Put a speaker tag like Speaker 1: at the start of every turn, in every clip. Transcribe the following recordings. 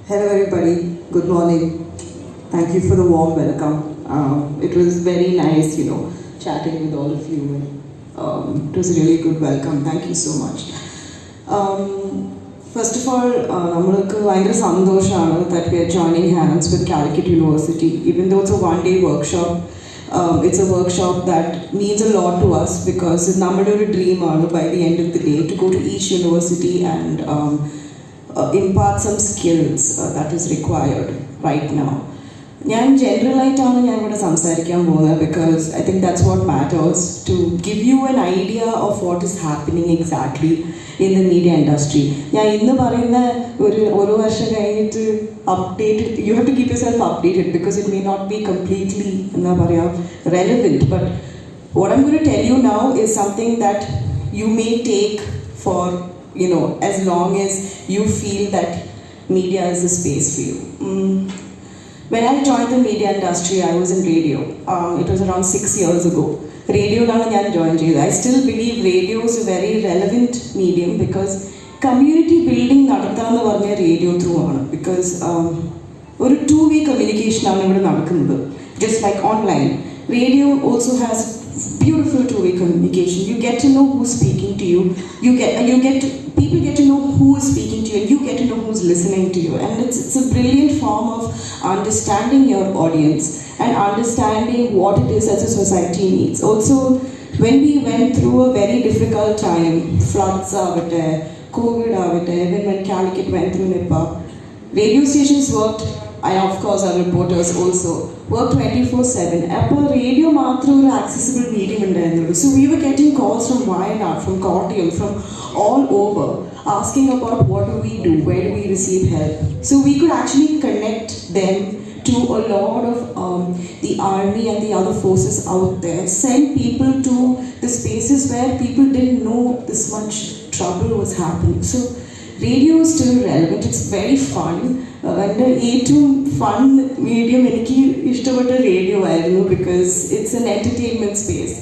Speaker 1: Hello everybody, good morning. Thank you for the warm welcome. It was very nice, chatting with all of you. It was a really good welcome. Thank you so much. First of all, നമ്മൾക്ക് ഭയങ്കര സന്തോഷമാണ് that we are joining hands with Calicut University. Even though it's a one-day workshop, it's a workshop that means a lot to us because നമ്മുടെ ഒരു ഡ്രീമാണ് by the end of the day to go to each university and impart some skills that is required right now. ഞാൻ ജനറലായിട്ടാണ് ഞാൻ ഇവിടെ സംസാരിക്കാൻ പോകുന്നത് because I think that's what matters to give you an idea of what is happening exactly in the media industry. ഞാൻ ഇന്ന് പറയുന്ന ഒരു വർഷം കഴിഞ്ഞിട്ട് updated you have to keep yourself updated because it may not be completely എന്താ പറയുക relevant. But what I'm going to tell you now is something that you may take for as long as you feel that media is a space for you. When I joined the media industry, I was in radio. It was around 6 years ago. Radio lana njan join cheythu. I still believe radio is a very relevant medium because community building nadathannu parnja radio through aanu because oru two-way communication aanu ivide nadakkunnathu just like online. Radio also has beautiful two-way communication. You get to know who's speaking to you. People get to know who is speaking to you, and you get to know who's listening to you. And it's a brilliant form of understanding your audience and understanding what it is that the society needs. Also, when we went through a very difficult time, floods avate, COVID avate, even when Calicut went through Nipah, radio stations worked, and of course our reporters also work 24/7. Appo radio matram oru accessible medium undayirunnu. So we were getting calls from Wayanad, from Kottayam, from all over asking about what do we do, where do we receive help. So we could actually connect them to a lot of the army and the other forces out there, send people to the spaces where people didn't know this much trouble was happening. So radio is still relevant. It's very fun. എൻ്റെ ഏറ്റവും fun medium എനിക്ക് ഇഷ്ടപ്പെട്ട radio ആയിരുന്നു because it's an entertainment space.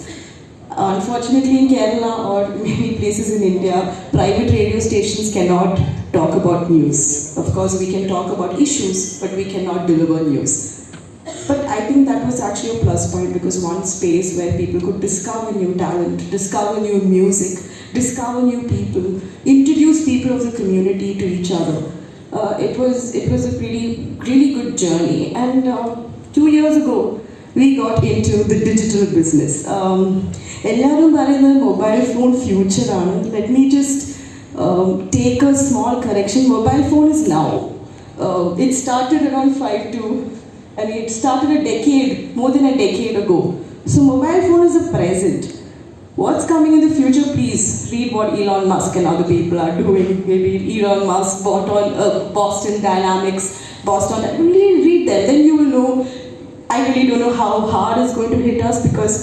Speaker 1: Unfortunately, in Kerala or many places in India, private radio stations cannot talk about news. Of course, we can talk about issues, but we cannot deliver news. But I think that was actually a plus point because one space where people could discover new talent, discover new music, discover new people, introduce people of the community to each other. It was a really good journey. And 2 years ago, we got into the digital business. എല്ലാവരും പറയുന്നത് mobile phone ഫ്യൂച്ചറാണ്. Let me just take a small correction. Mobile phone is now. It started around 5 I mean, it started more than a decade ago. So mobile phone is a present. What's coming in the future? Please read what Elon Musk and other people are doing. Maybe Elon Musk bought on Boston Dynamics, Really read that. Then you will know. I really don't know how hard it's going to hit us because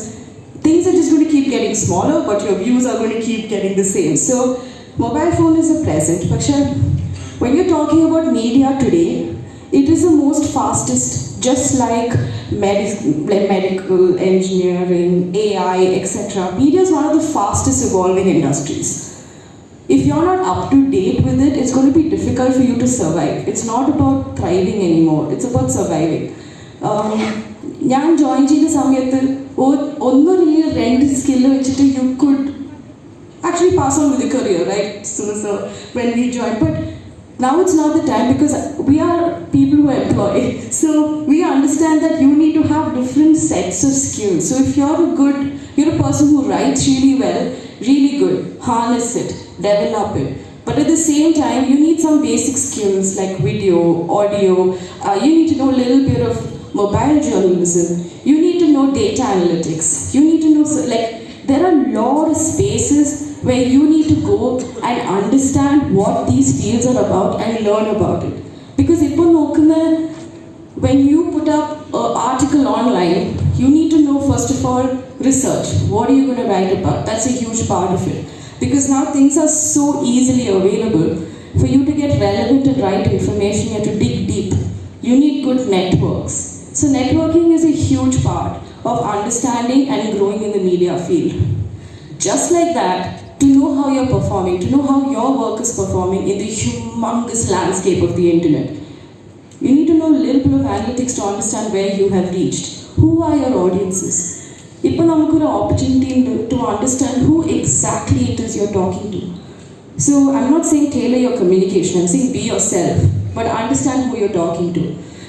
Speaker 1: things are just going to keep getting smaller, but your views are going to keep getting the same. So mobile phone is a present. But when you're talking about media today, it is the most fastest, just like medical, engineering, AI, etc. Media is one of the fastest evolving industries. If you're not up to date with it, it's going to be difficult for you to survive. It's not about thriving anymore, it's about surviving. ഞാൻ join ചെയ്ത സമയത്ത് ഒന്നൊരു രണ്ട് skill വെച്ചിട്ട് you could actually pass on with career right. So when we join but now it's not the time because we are people who employ, so we understand that you need to have different sets of skills. So if you're a person who writes really well, really good, harness it, develop it. But at the same time you need some basic skills like video, audio. You need to know a little bit of mobile journalism. You need to know data analytics. You need to know there are a lot of spaces where you need to go and understand what these fields are about and learn about it. Because when you put up an article online, you need to know first of all research. What are you going to write about? That's a huge part of it. Because now things are so easily available. For you to get relevant and right information, you have to dig deep. You need good networks. So networking is a huge part of understanding and growing in the media field. Just like that, to know how you're performing, to know how your work is performing in the humongous landscape of the internet, You need to know a little bit of analytics to understand where you have reached. Who are your audiences? Now we have an opportunity to understand who exactly it is you're talking to. So I'm not saying tailor your communication, I'm saying be yourself, but understand who you're talking to.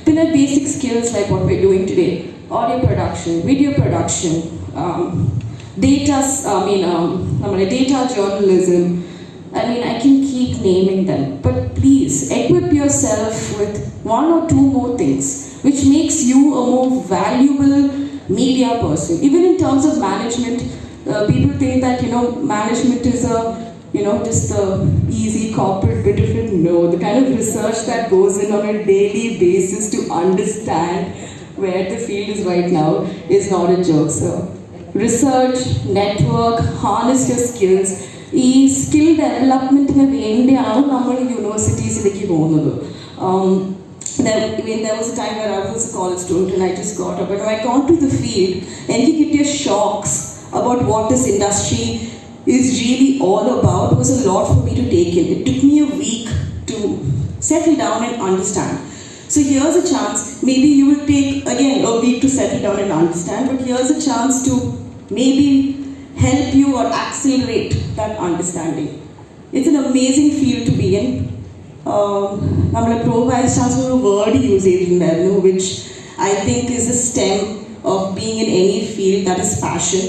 Speaker 1: Then have basic skills like what we're doing today: audio production, video production, data journalism. I can keep naming them, but please equip yourself with one or two more things which makes you a more valuable media person. Even in terms of management, people think that management is just the easy corporate bit of it. No, the kind of research that goes in on a daily basis to understand where the field is right now is not a joke. So research, network, harness your skills. This skill development വേണ്ടിയാണ് നമ്മൾ യൂണിവേഴ്സിറ്റീസിലേക്ക് പോകുന്നത്. There was a time where I was a college student and I just got up, and when I got to the field, and you get your shocks about what this industry is really all about. It was a lot for me to take in. It took me a week to settle down and understand. So here's a chance. Maybe you will take again a week to settle down and understand, but here's a chance to maybe help you or accelerate that understanding. It's an amazing field to be in. I'm a pro vice chancellor word use which I think is a stem of being in any field, that is passion.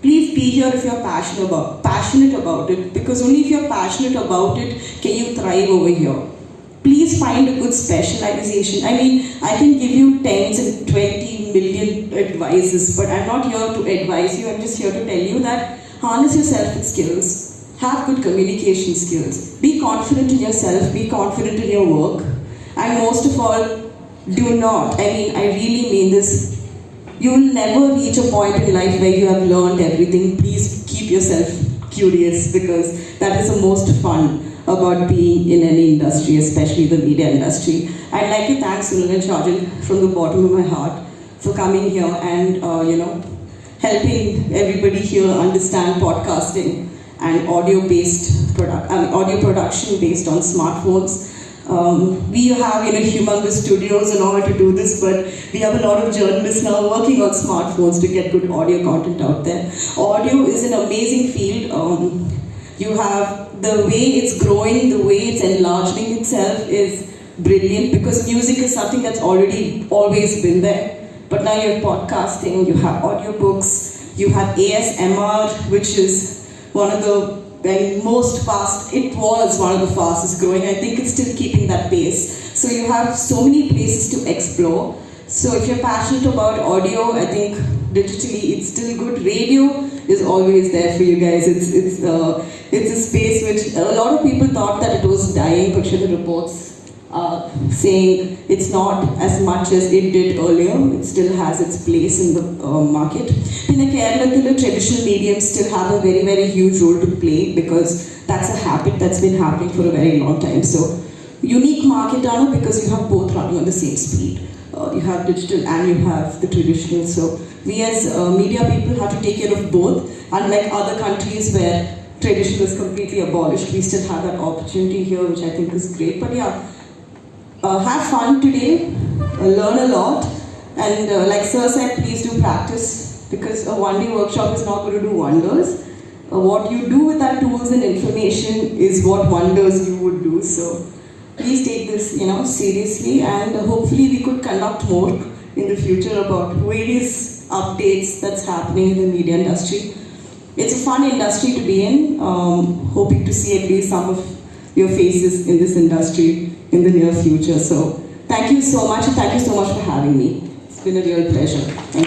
Speaker 1: Please be here if you're passionate about it, because only if you're passionate about it can you thrive over here. Please find a good specialization. I can give you 10s and 20 million advices, but I'm not here to advise you. I'm just here to tell you that harness yourself with skills. Have good communication skills. Be confident in yourself. Be confident in your work. And most of all, do not. I really mean this. You will never reach a point in life where you have learned everything. Please keep yourself curious, because that is the most fun about being in any industry, especially the media industry. I'd like to thank Sunil and Shajal from the bottom of my heart for coming here and helping everybody here understand podcasting and audio production based on smartphones. We have humongous studios and all to do this, but we have a lot of journalists now working on smartphones to get good audio content out there. Audio is an amazing field. You have the way it's growing, the way it's enlarging itself is brilliant, because music is something that's always been there. But now you have podcasting, you have audiobooks, you have ASMR, which is one of the most fast. It was one of the fastest growing. I think it's still keeping that pace. So you have so many places to explore. So if you're passionate about audio, I think digitally it's still good. Radio is always there for you guys. It's a space which a lot of people thought that it was dying, but the reports are saying it's not as much as it did earlier. It still has its place in the market. In the Kerala, the traditional mediums still have a very, very huge role to play, because that's a habit that's been happening for a very long time. So unique market because you have both running on the same speed. You have digital and you have the traditional. So we as media people have to take care of both. Unlike other countries where traditional is completely abolished, we still have that opportunity here, which I think is great. But yeah, have fun today, learn a lot, and like Sir said, please do practice, because a one-day workshop is not going to do wonders. What you do with that tools and information is what wonders you would do. So please take this seriously, and hopefully we could conduct more in the future about various updates that's happening in the media industry. It's a fun industry to be in. Hoping to see at least some of your faces in this industry in the near future. So thank you so much, and thank you so much for having me. It's been a real pleasure. Thank you.